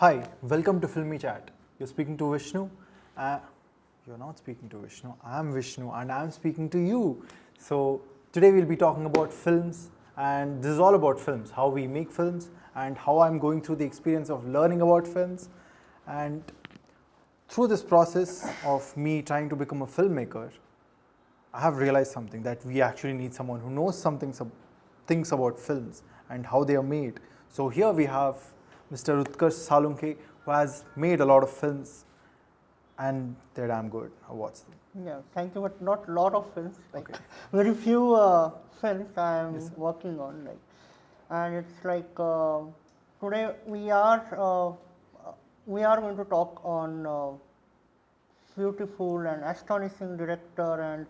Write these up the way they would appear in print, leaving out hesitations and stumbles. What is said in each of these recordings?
Hi, welcome to Filmi Chat. You're speaking to Vishnu. You're not speaking to Vishnu. I'm Vishnu and I'm speaking to you. So today we'll be talking about films, and this is all about films, how we make films and how I'm going through the experience of learning about films. And through this process of me trying to become a filmmaker, I have realized something, that we actually need someone who knows things about films and how they are made. So here we have Mr. Utkarsh Salunke, who has made a lot of films, and they're damn good. I watched them. Yeah, thank you, but not lot of films. Like Okay. very few films I am working on. Like, and it's like today we are going to talk on beautiful and astonishing director and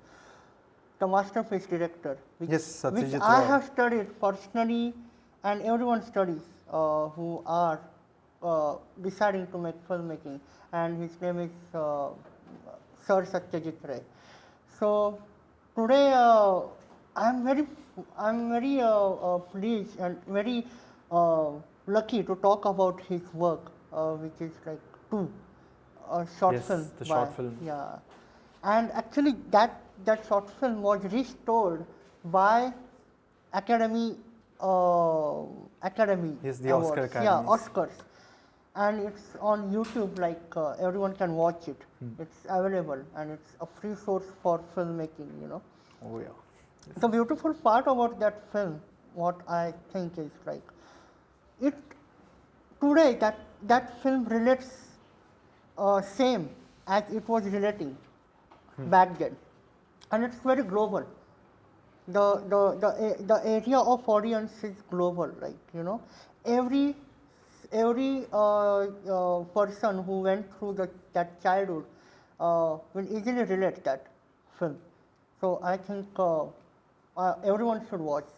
the masterpiece director, which, Yes, Satyajit which I Ray. have studied personally, and everyone studies who are deciding to make filmmaking, and his name is Sir Satyajit Ray. So today I'm very pleased and very lucky to talk about his work, which is like two short Yes, film. the short film. Yeah, and actually that short film was restored by Academy Academy Yes, the Awards. Oscar Yeah, Academies. Oscars, and it's on YouTube. Like everyone can watch it. It's available, and it's a free source for filmmaking. Oh yeah. The beautiful part about that film, what I think is like, it today that film relates same as it was relating back then, and it's very global. The area of audience is global. Like every person who went through that childhood will easily relate that film. So I think everyone should watch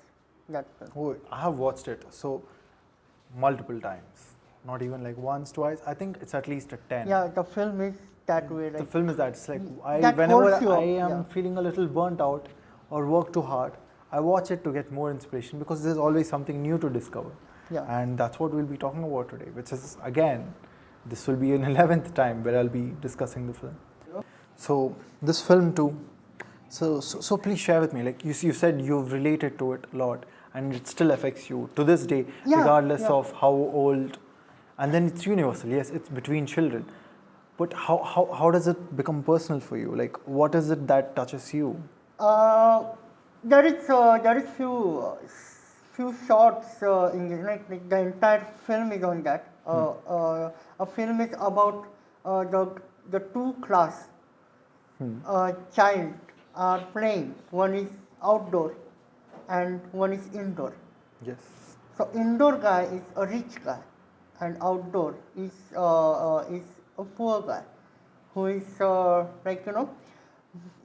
that film. Oh, I have watched it so multiple times. Not even like once, twice. I think it's at least a 10. Yeah, the film is that way. The Like film is that. It's like that whenever holds you I up, am yeah. feeling a little burnt out or work too hard, I watch it to get more inspiration, because there's always something new to discover. Yeah. And that's what we'll be talking about today, which is, again, this will be an 11th time where I'll be discussing the film. So this film too. So please share with me. Like you said, you've related to it a lot, and it still affects you to this day, Yeah, regardless yeah. of how old. And then it's universal. Yes, it's between children. But how does it become personal for you? Like, what is it that touches you? There is few shots in this, like the entire film is on that. A film is about the two class child are playing. One is outdoor and one is indoor. Yes. So indoor guy is a rich guy, and outdoor is a poor guy, who is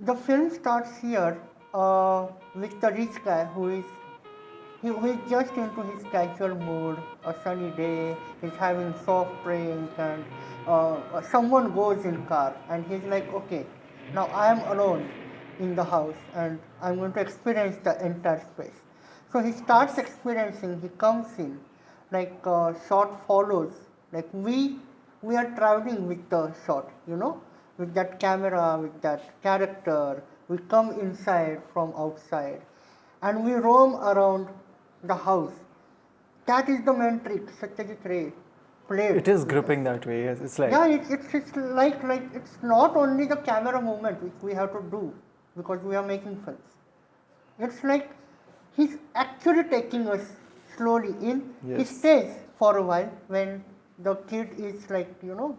the film starts here with the rich guy who is just into his casual mood, a sunny day, he's having soft drink, and someone goes in car, and he's like, okay, now I am alone in the house, and I'm going to experience the entire space. So he starts experiencing, he comes in, like shot follows, like we are traveling with the shot, with that camera, with that character, we come inside from outside, and we roam around the house. That is the main trick Satyajit Ray played. It is with gripping that way. Yes, it's like. Yeah, it's like it's not only the camera movement which we have to do because we are making films. It's like he's actually taking us slowly in. He Yes. stays for a while when the kid is like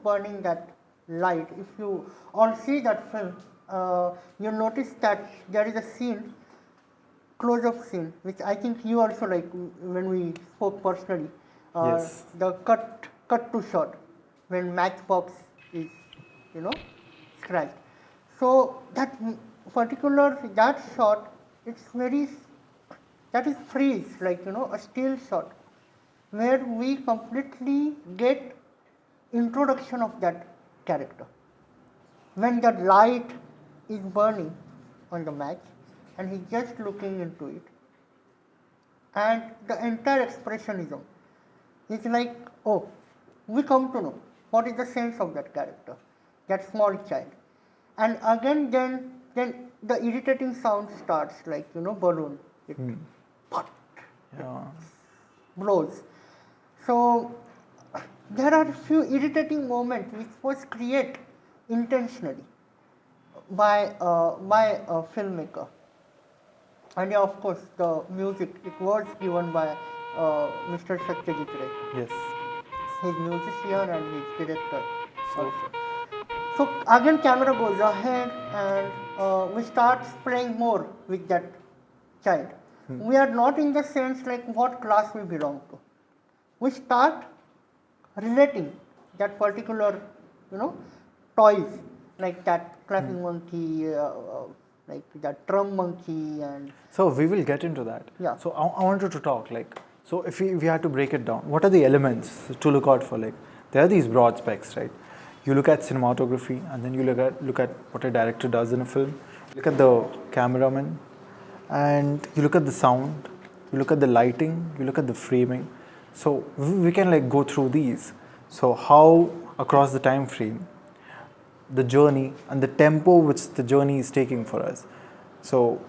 burning that light. If you all see that film, you notice that there is a scene, close-up scene, which I think you also like when we spoke personally. Yes. The cut to shot when matchbox is scratched. So that that shot, it's very, that is freeze, like a still shot, where we completely get introduction of that character. When the light is burning on the match, and he's just looking into it, and the entire expressionism is like, oh, we come to know what is the sense of that character, that small child. And again, then the irritating sound starts, like, balloon. It Yeah. blows. So there are few irritating moments which was created intentionally by a filmmaker. And yeah, of course, the music, it was given by Mr. Satyajit Ray. Yes. His musician and his director So also. So again, camera goes ahead and we start playing more with that child. We are not in the sense like what class we belong to. We start relating that particular, toys, like that clapping monkey, like that drum monkey, and So we will get into that. Yeah. So I wanted to talk like, so if we had to break it down, what are the elements to look out for? Like, there are these broad specs, right? You look at cinematography, and then you look at what a director does in a film. Look at the cameraman, and you look at the sound. You look at the lighting. You look at the framing. So we can like go through these. So how across the time frame, the journey and the tempo which the journey is taking for us. So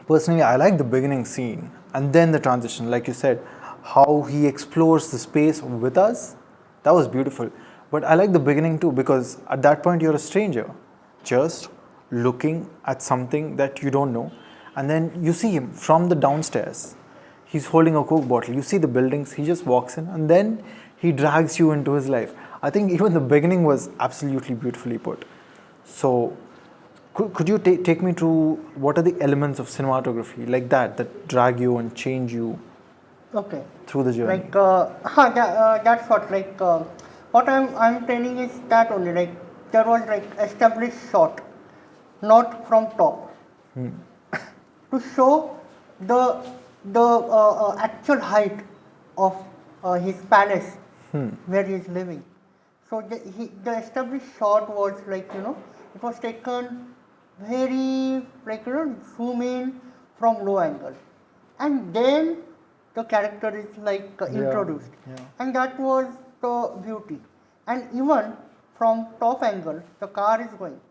personally, I like the beginning scene and then the transition, like you said, how he explores the space with us. That was beautiful. But I like the beginning too, because at that point you're a stranger, just looking at something that you don't know, and then you see him from the downstairs. He's holding a Coke bottle. You see the buildings. He just walks in, and then he drags you into his life. I think even the beginning was absolutely beautifully put. So could you take me through what are the elements of cinematography like that drag you and change you okay. through the journey? Like, that's what, like, what I'm telling is that only, like, there was like established shot, not from top, to show the actual height of his palace where he is living. So the established shot was like, it was taken very, like, zoom in from low angle, and then the character is like introduced, yeah. and that was the beauty. And even from top angle, the car is going.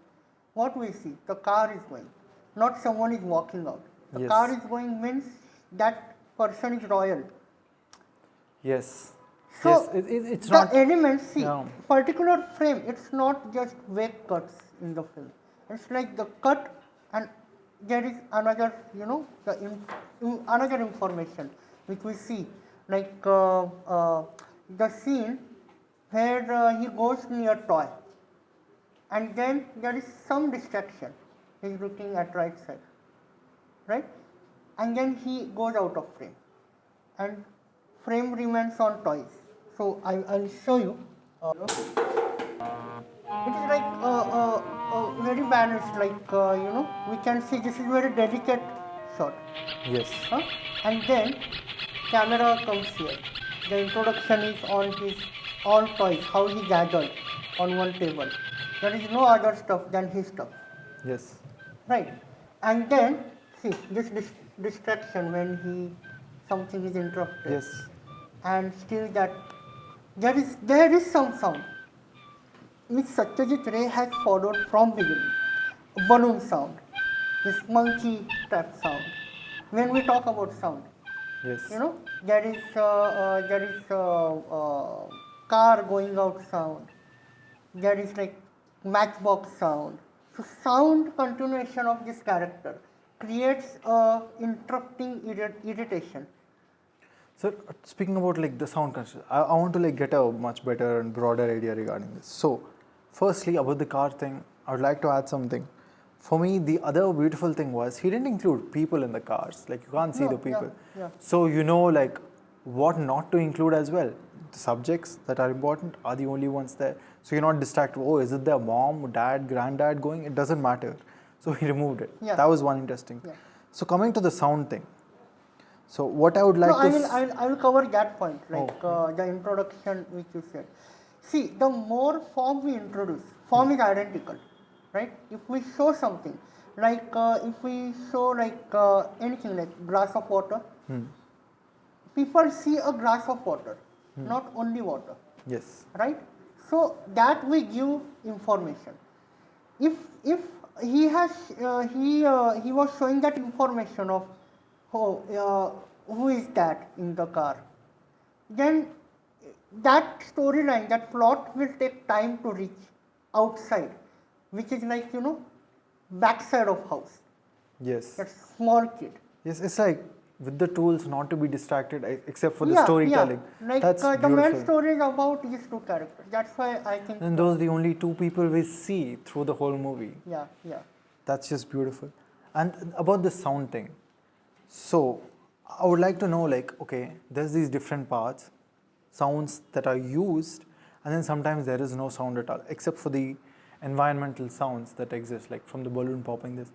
What we see, the car is going, not someone is walking out. The Yes. car is going means that person is royal. Yes. So Yes, it's the not. elements, see, Yeah. particular frame, it's not just vague cuts in the film. It's like the cut, and there is another, another information which we see, like the scene where he goes near toy, and then there is some distraction. He's looking at right side, right, and then he goes out of frame, and frame remains on toys. So I'll show you. It is like very balanced, like, we can see this is very delicate shot. Yes. Huh? And then camera comes here. The introduction is on his all toys, how he gathered on one table. There is no other stuff than his stuff, Yes. right? And then see this distraction when something is interrupted. Yes. And still that there is some sound which Satyajit Ray has followed from beginning. Balloon sound, this monkey trap sound. When we talk about sound, Yes. there is car going out sound. There is like matchbox sound. So sound continuation of this character creates a interrupting irritation. So speaking about like the sound control, I want to like get a much better and broader idea regarding this. So firstly about the car thing, I would like to add something. For me, the other beautiful thing was he didn't include people in the cars. Like you can't see No, the people. yeah. So like what not to include as well. The subjects that are important are the only ones there. So you're not distracted. Oh, is it their mom, dad, granddad going? It doesn't matter. So he removed it. Yeah. That was one interesting. Yeah. So coming to the sound thing. So what I would like No, I will cover that point, like the introduction which you said. See, the more form we introduce, form is identical, right? If we show something, like if we show like anything like glass of water, people see a glass of water, not only water. Yes. right? So that we give information. If he has he was showing that information of who is that in the car, then that storyline, that plot will take time to reach outside, which is like backside of house, Yes. that small kid. Yes, it's like with the tools not to be distracted except for the Yeah, storytelling. like That's the beautiful. main story is about these two characters. That's why I think. And those are the only two people we see through the whole movie. Yeah, yeah. That's just beautiful. And about the sound thing. So, I would like to know like, okay, there's these different parts, sounds that are used, and then sometimes there is no sound at all, except for the environmental sounds that exist, like from the balloon popping this.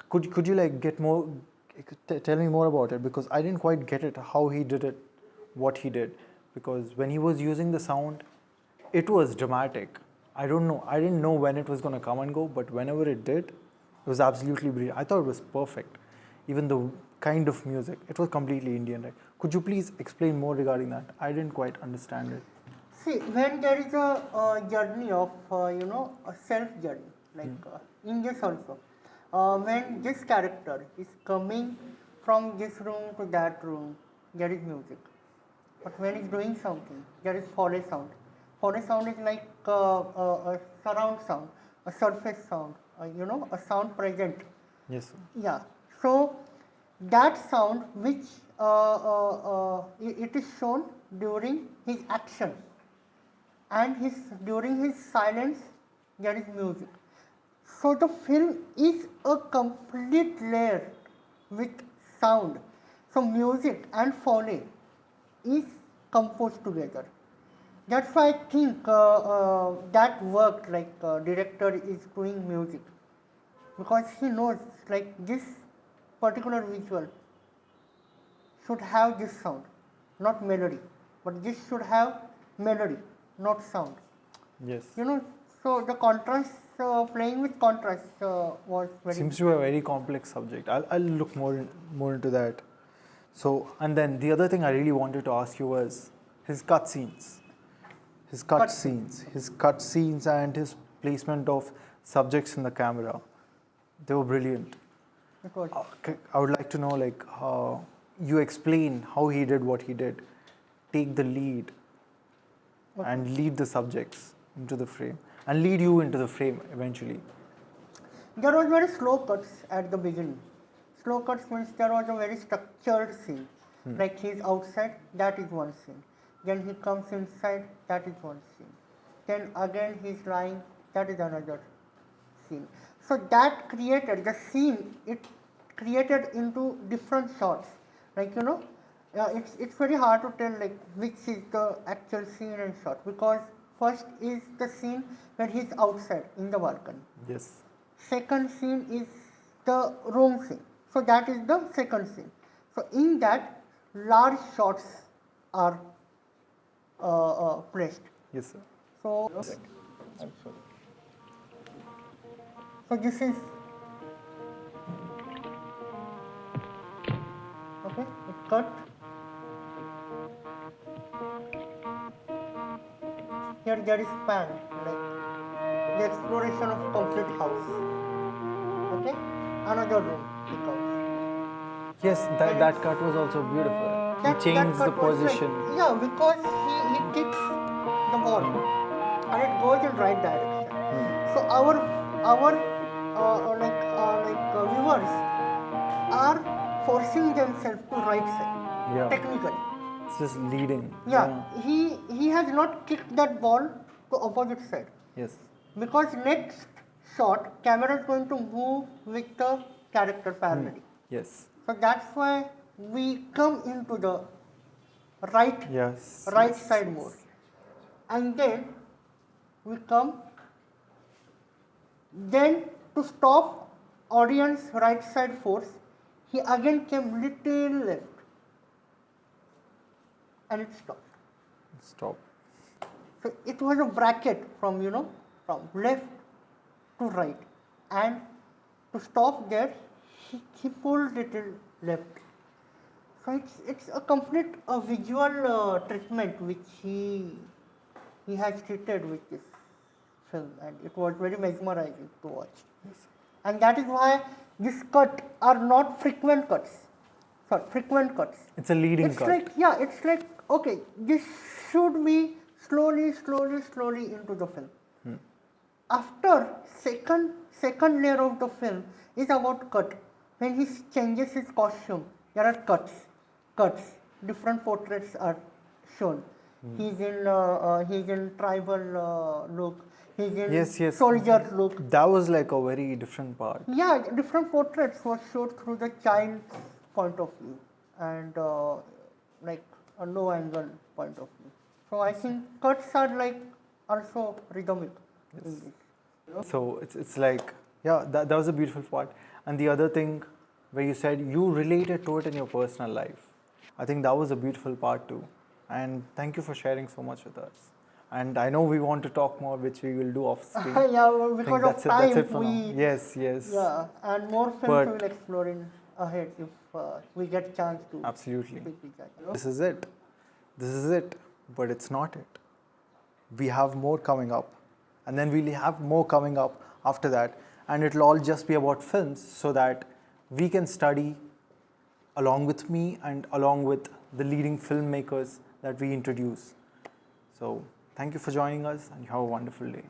Could you like get more, tell me more about it, because I didn't quite get it, how he did it, what he did. Because when he was using the sound, it was dramatic. I didn't know when it was going to come and go, but whenever it did, it was absolutely brilliant. I thought it was perfect. Even the kind of music, it was completely Indian, right? Could you please explain more regarding that? I didn't quite understand it. See, when there is a journey of, a self journey, like in this also, when this character is coming from this room to that room, there is music. But when he's doing something, there is forest sound. Forest sound is like a surround sound, a surface sound, a sound present. Yes, sir. Yeah. So that sound which it is shown during his action, and during his silence there is music. So the film is a complete layer with sound. So music and foley is composed together. That's why I think that worked, like director is doing music, because he knows like this particular visual should have this sound, not melody, but this should have melody, not sound. Yes. So the contrast, playing with contrast was very. Seems to be a very complex subject. I'll look more into that. So, and then the other thing I really wanted to ask you was his cutscenes. His cutscenes and his placement of subjects in the camera. They were brilliant. It was. I would like to know, like, you explain how he did what he did. Take the lead and lead the subjects into the frame and lead you into the frame eventually. There was very slow cuts at the beginning. Slow cuts means there was a very structured scene. Like he's outside, that is one scene. Then he comes inside, that is one scene. Then again he's lying, that is another scene. So that created the scene, it created into different shots. Like it's very hard to tell like which is the actual scene and shot, because first is the scene where he's outside in the balcony. Yes. Second scene is the room scene. So that is the second scene. So in that, large shots are placed. Yes, sir. So, I'm sorry. So this is okay. It cut. Here there is pan, like the exploration of complete house. Okay, another room becomes. Yes, that cut was also beautiful. He changed the cut was position. like, yeah, because he kicks the ball and it goes in right direction. So our viewers are forcing themselves to right side. Yeah. Technically. It's just leading. Yeah. He has not kicked that ball to opposite side. Yes. Because next shot, camera is going to move with the character parallelly. Yes. So that's why we come into the right side mode. And then we come, then to stop audience right side force, he again came little left. And it stopped. Stop. So it was a bracket from from left to right, and to stop there, he pulled little left. So it's a complete visual treatment which he he has treated with this film, and it was very mesmerizing to watch. And that is why these cuts are not frequent cuts. Sorry, frequent cuts. It's a leading It's cut. like, yeah, it's like, okay, this should be slowly into the film. After second layer of the film is about cut. When he changes his costume, there are cuts. Different portraits are shown. He's in tribal look. He's in Yes. soldier look. That was like a very different part. Yeah, different portraits were showed through the child's point of view and like a low angle point of view. So I think cuts are like also rhythmic in this. So it's like, yeah, that was a beautiful part. And the other thing where you said you related to it in your personal life, I think that was a beautiful part too. And thank you for sharing so much with us. And I know we want to talk more, which we will do off screen. Yeah, well, I think because of time, that's it for now. Yes. Yeah, and more films But- we will explore in ahead if we get chance to. Absolutely. speak with that. This is it, but it's not it. We have more coming up, and then we'll have more coming up after that, and it'll all just be about films so that we can study along with me and along with the leading filmmakers that we introduce. So thank you for joining us, and you have a wonderful day.